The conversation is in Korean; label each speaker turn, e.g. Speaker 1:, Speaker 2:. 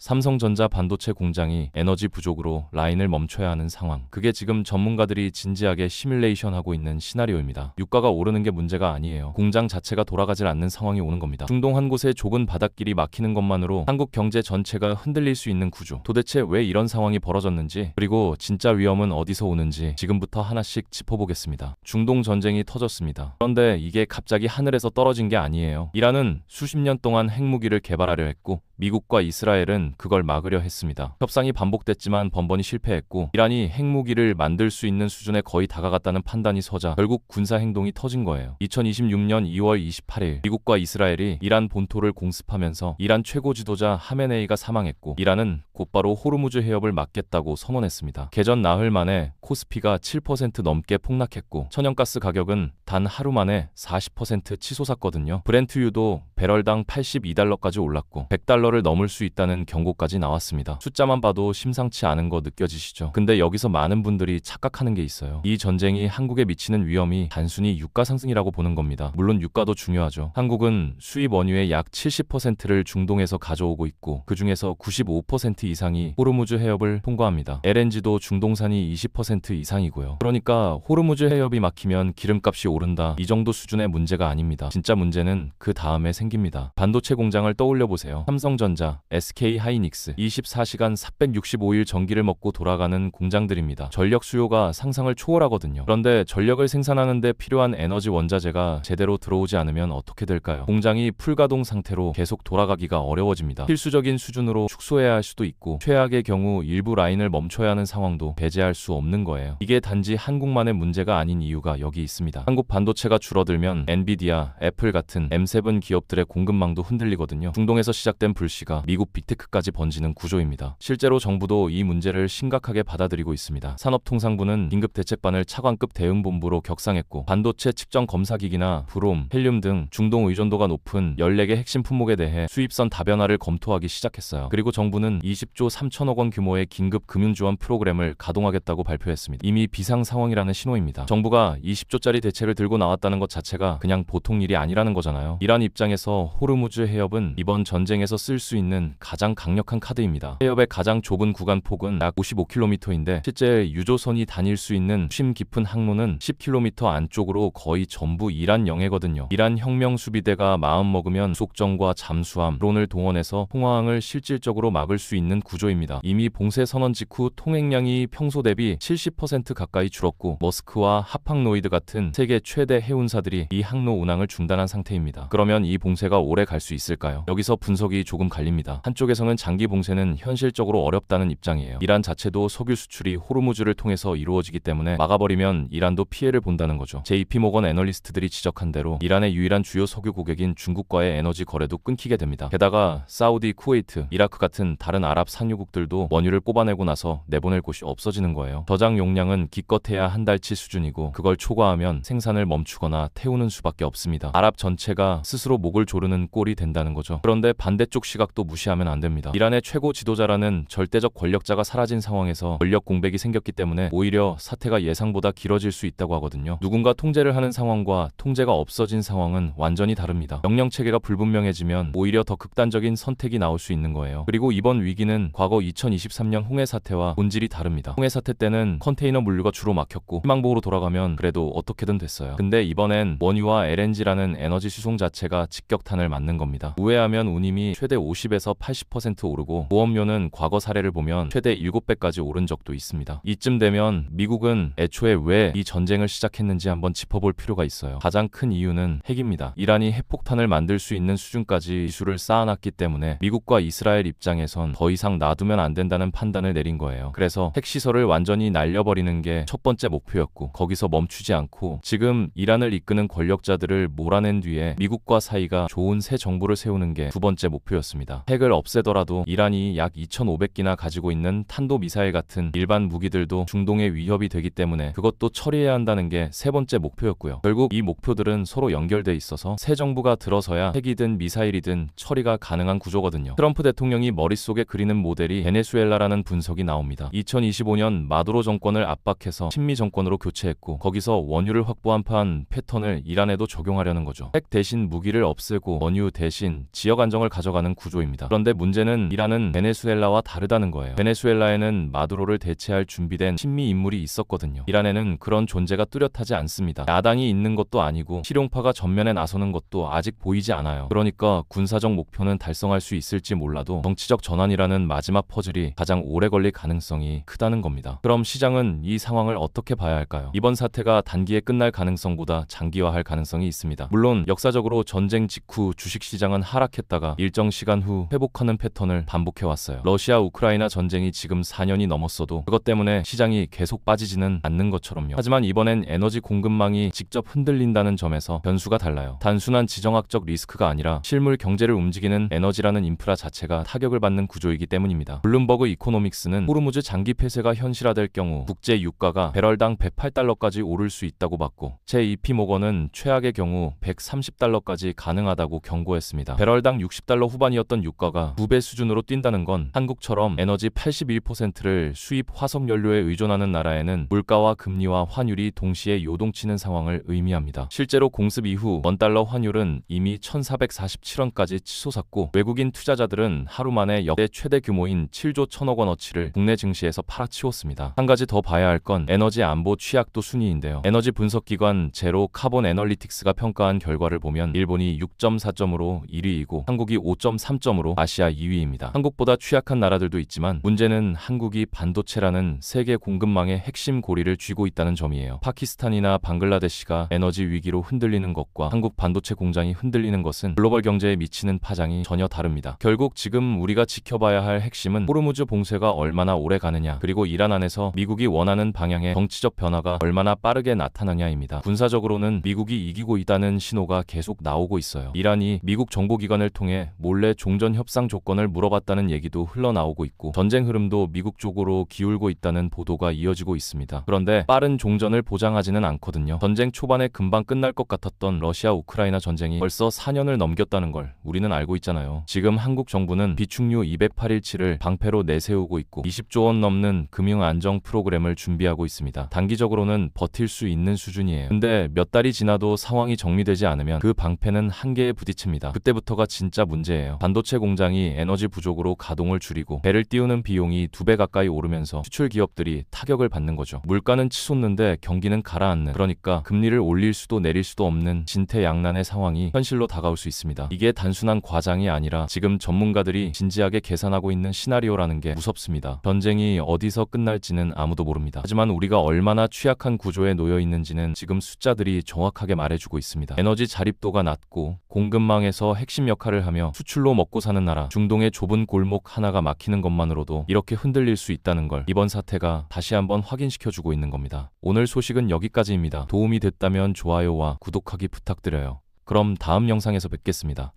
Speaker 1: 삼성전자 반도체 공장이 에너지 부족으로 라인을 멈춰야 하는 상황. 그게 지금 전문가들이 진지하게 시뮬레이션하고 있는 시나리오입니다. 유가가 오르는 게 문제가 아니에요. 공장 자체가 돌아가질 않는 상황이 오는 겁니다. 중동 한 곳에 좁은 바닷길이 막히는 것만으로 한국 경제 전체가 흔들릴 수 있는 구조. 도대체 왜 이런 상황이 벌어졌는지, 그리고 진짜 위험은 어디서 오는지 지금부터 하나씩 짚어보겠습니다. 중동 전쟁이 터졌습니다. 그런데 이게 갑자기 하늘에서 떨어진 게 아니에요. 이란은 수십 년 동안 핵무기를 개발하려 했고 미국과 이스라엘은 그걸 막으려 했습니다. 협상이 반복됐지만 번번이 실패했고 이란이 핵무기를 만들 수 있는 수준에 거의 다가갔다는 판단이 서자 결국 군사행동이 터진 거예요. 2026년 2월 28일 미국과 이스라엘이 이란 본토를 공습하면서 이란 최고 지도자 하메네이가 사망했고 이란은 곧바로 호르무즈 해협을 막겠다고 선언했습니다. 개전 나흘 만에 코스피가 7% 넘게 폭락했고 천연가스 가격은 단 하루 만에 40% 치솟았거든요. 브렌트유도 배럴당 82달러까지 올랐고 100달러를 넘을 수 있다는 경고까지 나왔습니다. 숫자만 봐도 심상치 않은 거 느껴지시죠? 근데 여기서 많은 분들이 착각하는 게 있어요. 이 전쟁이 한국에 미치는 위험이 단순히 유가 상승이라고 보는 겁니다. 물론 유가도 중요하죠. 한국은 수입 원유의 약 70%를 중동에서 가져오고 있고 그 중에서 95% 이상이 호르무즈 해협을 통과합니다. LNG도 중동산이 20% 이상이고요. 그러니까 호르무즈 해협이 막히면 기름값이 오른다. 이 정도 수준의 문제가 아닙니다. 진짜 문제는 그 다음에 생깁니다. 반도체 공장을 떠올려 보세요. 삼성전자, SK 하이닉스 24시간 465일 전기를 먹고 돌아가는 공장들입니다. 전력 수요가 상상을 초월하거든요. 그런데 전력을 생산하는데 필요한 에너지 원자재가 제대로 들어오지 않으면 어떻게 될까요? 공장이 풀가동 상태로 계속 돌아가기가 어려워집니다. 필수적인 수준으로 축소해야 할 수도 있고 최악의 경우 일부 라인을 멈춰야 하는 상황도 배제할 수 없는 거예요. 이게 단지 한국만의 문제가 아닌 이유가 여기 있습니다. 한국 반도체가 줄어들면 엔비디아, 애플 같은 M7 기업들의 공급망도 흔들리거든요. 중동에서 시작된 불씨가 미국 빅테크까지 번지는 구조입니다. 실제로 정부도 이 문제를 심각하게 받아들이고 있습니다. 산업통상부는 긴급 대책반을 차관급 대응본부로 격상했고 반도체 측정 검사기기나 브롬, 헬륨 등 중동 의존도가 높은 14개 핵심 품목에 대해 수입선 다변화를 검토하기 시작했어요. 그리고 정부는 20조 3천억 원 규모의 긴급 금융지원 프로그램을 가동하겠다고 발표했습니다. 이미 비상 상황이라는 신호입니다. 정부가 20조짜리 대책을 들고 나왔다는 것 자체가 그냥 보통 일이 아니라는 거잖아요. 이란 입장에서 호르무즈 해협은 이번 전쟁에서 쓸 수 있는 가장 강력한 카드입니다. 해협의 가장 좁은 구간 폭은 약 55km인데 실제 유조선이 다닐 수 있는 쉼 깊은 항로는 10km 안쪽으로 거의 전부 이란 영해거든요. 이란 혁명수비대가 마음먹으면 속정과 잠수함, 드론을 동원해서 홍황을 실질적으로 막을 수 있는 구조입니다. 이미 봉쇄 선언 직후 통행량이 평소 대비 70% 가까이 줄었고 머스크와 하팡로이드 같은 세계 최대 해운사들이 이 항로 운항을 중단한 상태입니다. 그러면 이 봉쇄가 오래 갈 수 있을까요? 여기서 분석이 조금 갈립니다. 한쪽에서는 장기 봉쇄는 현실적으로 어렵다는 입장이에요. 이란 자체도 석유 수출이 호르무즈를 통해서 이루어지기 때문에 막아버리면 이란도 피해를 본다는 거죠. JP모건 애널리스트들이 지적한 대로 이란의 유일한 주요 석유 고객인 중국과의 에너지 거래도 끊기게 됩니다. 게다가 사우디, 쿠웨이트, 이라크 같은 다른 아랍 산유국들도 원유를 뽑아내고 나서 내보낼 곳이 없어지는 거예요. 저장 용량은 기껏해야 한 달치 수준이고 그걸 초과하면 생산을 멈추거나 태우는 수밖에 없습니다. 아랍 전체가 스스로 목을 조르는 꼴이 된다는 거죠. 그런데 반대쪽 시각도 무시하면 안 됩니다. 이란의 최고 지도자라는 절대적 권력자가 사라진 상황에서 권력 공백이 생겼기 때문에 오히려 사태가 예상보다 길어질 수 있다고 하거든요. 누군가 통제를 하는 상황과 통제가 없어진 상황은 완전히 다릅니다. 명령체계가 불분명해지면 오히려 더 극단적인 선택이 나올 수 있는 거예요. 그리고 이번 위기는 과거 2023년 홍해 사태와 본질이 다릅니다. 홍해 사태 때는 컨테이너 물류가 주로 막혔고 희망봉으로 돌아가면 그래도 어떻게든 됐어요. 근데 이번엔 원유와 LNG라는 에너지 수송 자체가 직격탄을 맞는 겁니다. 우회하면 운임이 최대 50에서 80% 오르고 보험료는 과거 사례를 보면 최대 7배까지 오른 적도 있습니다. 이쯤 되면 미국은 애초에 왜 이 전쟁을 시작했는지 한번 짚어볼 필요가 있어요. 가장 큰 이유는 핵입니다. 이란이 핵폭탄을 만들 수 있는 수준까지 기술을 쌓아놨기 때문에 미국과 이스라엘 입장에선 더 이상 놔두면 안 된다는 판단을 내린 거예요. 그래서 핵시설을 완전히 날려버리는 게 첫 번째 목표였고 거기서 멈추지 않고 지금 이란을 이끄는 권력자들을 몰아낸 뒤에 미국과 사이가 좋은 새 정부를 세우는 게 두 번째 목표였습니다. 핵을 없애더라도 이란이 약 2,500기나 가지고 있는 탄도미사일 같은 일반 무기들도 중동의 위협이 되기 때문에 그것도 처리해야 한다는 게 세 번째 목표였고요. 결국 이 목표들은 서로 연결돼 있어서 새 정부가 들어서야 핵이든 미사일이든 처리가 가능한 구조거든요. 트럼프 대통령이 머릿속에 그리는 모델이 베네수엘라라는 분석이 나옵니다. 2025년 마두로 정권을 압박해서 친미 정권으로 교체했고 거기서 원유를 확보한 패턴을 이란에도 적용하려는 거죠. 핵 대신 무기를 없애고 원유 대신 지역 안정을 가져가는 구조입니다. 그런데 문제는 이란은 베네수엘라와 다르다는 거예요. 베네수엘라에는 마두로를 대체할 준비된 친미 인물이 있었거든요. 이란에는 그런 존재가 뚜렷하지 않습니다. 야당이 있는 것도 아니고 실용파가 전면에 나서는 것도 아직 보이지 않아요. 그러니까 군사적 목표는 달성할 수 있을지 몰라도 정치적 전환이라는 마지막 퍼즐이 가장 오래 걸릴 가능성이 크다는 겁니다. 그럼 시장은 이 상황을 어떻게 봐야 할까요? 이번 사태가 단기에 끝날 가능성보다 장기화할 가능성이 있습니다. 물론 역사적으로 전쟁 직후 주식시장은 하락했다가 일정 시간 후 회복하는 패턴을 반복해왔어요. 러시아 우크라이나 전쟁이 지금 4년이 넘었어도 그것 때문에 시장이 계속 빠지지는 않는 것처럼요. 하지만 이번엔 에너지 공급망이 직접 흔들린다는 점에서 변수가 달라요. 단순한 지정학적 리스크가 아니라 실물 경제를 움직이는 에너지라는 인프라 자체가 타격을 받는 구조이기 때문입니다. 블룸버그 이코노믹스는 호르무즈 장기 폐쇄가 현실화될 경우 국제 유가가 배럴당 108달러까지 오를 수 있다고 봤고 제2피 모건은 최악의 경우 130달러까지 가능하다고 경고했습니다. 배럴당 60달러 후반이었던 유가가 2배 수준으로 뛴다는 건 한국처럼 에너지 81%를 수입 화석연료에 의존하는 나라에는 물가와 금리와 환율이 동시에 요동치는 상황을 의미합니다. 실제로 공습 이후 원달러 환율은 이미 1447원까지 치솟았고 외국인 투자자들은 하루 만에 역대 최대 규모인 7조 1천억 원어치를 국내 증시에서 팔아치웠습니다. 한 가지 더 봐야 할 건 에너지 안보 취약도 순위인데요. 에너지 분석기관 제로 카본 애널리틱스가 평가한 결과를 보면 일본이 6.4점으로 1위이고 한국이 5.3점으로 아시아 2위입니다. 한국보다 취약한 나라들도 있지만 문제는 한국이 반도체라는 세계 공급망의 핵심 고리를 쥐고 있다는 점이에요. 파키스탄이나 방글라데시가 에너지 위기로 흔들리는 것과 한국 반도체 공장이 흔들리는 것은 글로벌 경제에 미치는 파장이 전혀 다릅니다. 결국 지금 우리가 지켜봐야 할 핵심은 호르무즈 봉쇄가 얼마나 오래 가느냐, 그리고 이란 안에서 미국이 원하는 방향의 정치적 변화가 얼마나 빠르게 나타나냐입니다. 군사적으로는 미국이 이기고 있다는 신호가 계속 나오고 있어요. 이란이 미국 정보기관을 통해 몰래 종전 협상 조건을 물어봤다는 얘기도 흘러나오고 있고 전쟁 흐름도 미국 쪽으로 기울고 있다는 보도가 이어지고 있습니다. 그런데 빠른 종전을 보장하지는 않거든요. 전쟁 초반에 금방 끝날 것 같았던 러시아 우크라이나 전쟁이 벌써 4년을 넘겼다는 걸 우리는 알고 있잖아요. 지금 한국 정부는 비축류 208일치를 방패로 내세우고 있고 20조 원 넘는 금융 안정 프로그램을 준비하고 있습니다. 단기적으로는 버틸 수 있는 수준이에요. 근데 몇 달이 지나도 상황이 정리되지 않으면 그 방패는 한계에 부딪힙니다. 그때부터가 진짜 문제예요. 반도체 공장이 에너지 부족으로 가동을 줄이고 배를 띄우는 비용이 2배 가까이 오르면서 수출 기업들이 타격을 받는 거죠. 물가는 치솟는데 경기는 가라앉는, 그러니까 금리를 올릴 수도 내릴 수도 없는 진퇴양난의 상황이 현실로 다가올 수 있습니다. 이게 단순한 과장이 아니라 지금 전문가들이 진지하게 계산하고 있는 시나리오라는 게 무섭습니다. 전쟁이 어디서 끝날지는 아무도 모릅니다. 하지만 우리가 얼마나 취약한 구조에 놓여 있는지는 지금 숫자들이 정확하게 말해주고 있습니다. 에너지 자립도가 낮고 공급망에서 핵심 역할을 하며 수출로 먹고 사는 나라, 중동의 좁은 골목 하나가 막히는 것만으로도 이렇게 흔들릴 수 있다는 걸 이번 사태가 다시 한번 확인시켜주고 있는 겁니다. 오늘 소식은 여기까지입니다. 도움이 됐다면 좋아요와 구독하기 부탁드려요. 그럼 다음 영상에서 뵙겠습니다.